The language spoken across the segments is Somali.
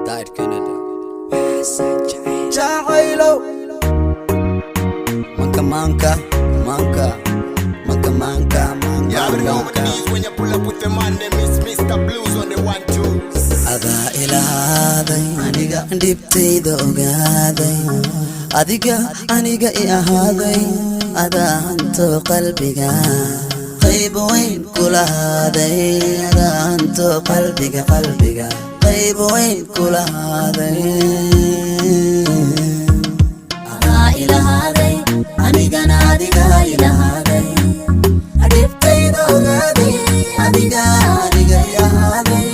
Died Canada. Jacaylo Manka manka, manka, manka manka, manka You already know what it manka. is when you pull up with the man name is Mr. Blues on the 1-2. Adaa ilaaday aniga dhibtayda ogaaday adiga aniga I ahaaday adaa hanto qalbiga qayb weyn kulaaday adaa hanto qalbiga qayb weyn kulaaday adaa ilaaday anigana adiga ilaaday dhibtayda ogaaday adiga aniga I ahaaday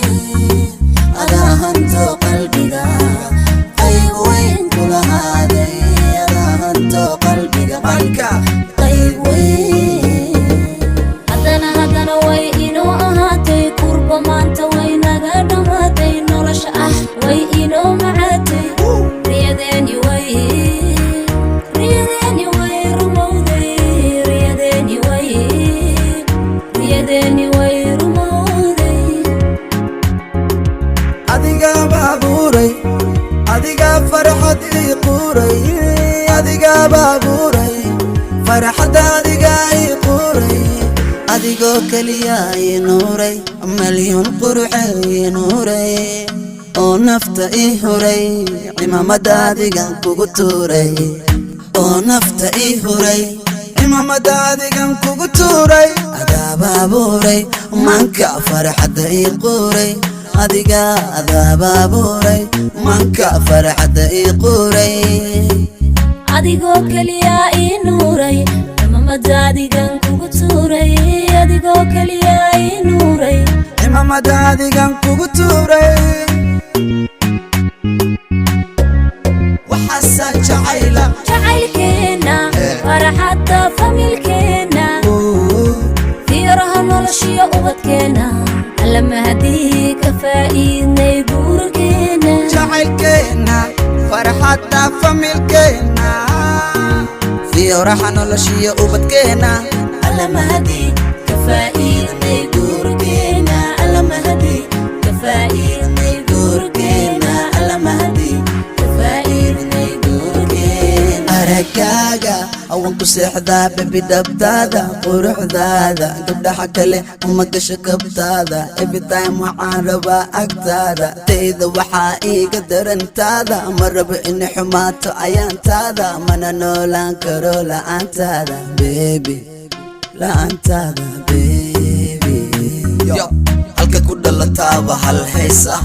adaa hanto qalbiga qayb weyn kulaaday adaa hanto qalbiga qayb weyn haddana way inoo ahaatay kurba maanta way naga dhammaatay nolosha ah way inoo macaatay riyadeeni way rumowday riyadeeni way rumowday adiga baabuuray adiga farxad ii quuray adiga baabuuray farxad adiga ii quuray adigoo keliya I nuuray malyan quruxe I nuuray oo nafta I huray cimaamada adigan kugu tuuray oo nafta I huray cimaamada adigan kugu tuuray adaa baabuuray manka farxadda I quuray adiga adaa baabuuray manka farxadda I quuray adigoo keliya ii nuuray cimaamada adigan kugu tuuray adigoo keliya ii nuuray cimaamada adigan kugu tuuray waxaasa jacayla jacaylkeena farxadda familkeena fiiraha noloshiyo ubadkeena alla mahadii ka faa'iidnay guurkeena jacaylkeena farxadda familkeena fiyoraha noloshiyo ubadkeena alla mahadii ka faa'iidnay guurkeena alla mahadii ka faa'iidnay guurkeena alla mahadii ka faa'iidnay guurkeena aragaaga awan ku seexdaa bebi dhabtaada quruxdaada gabdhaha kale uma gasho kabtaada every time waxaan rabaa agtaada tayda waxaa iiga darantaada ma rabo inay xumaato ayaantaada mana noolaan karo la'aantaada baby la'aantaada baby halka ku dhalataaba hal haysa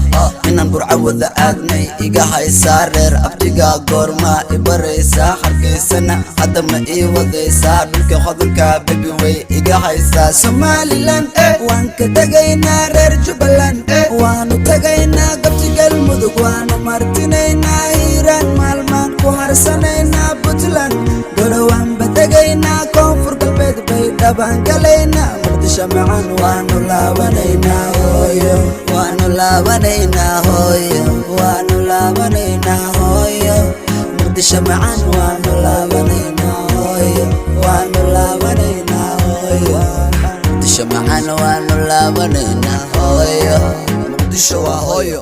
inaan burca wada aadnay iga haysaa reer abtigaa goormaa I baraysaa hargeysana hadda ma ii wadaysaa dhulka hodanka bebi way iga haysaa Somaliland waan ka tegaynaa reer Jubbaland waanu tagaynaa gabti galmudug waanu martinaynaa hiiraan maalmaan ku harsanaynaa Puntland gorowaanba tegaynaa koonfur galbeed bay dhabaan galaynaa muqdisho macaan waanu laabanaynaa hooyo waanu laabanaynaa hooyo waanu laabanaynaa hooyo muqdisho macaan waanu laabanaynaa hooyo waanu laabanaynaa hooyo muqdisho macaan waanu laabanaynaa hooyo muqdisho waa hooyo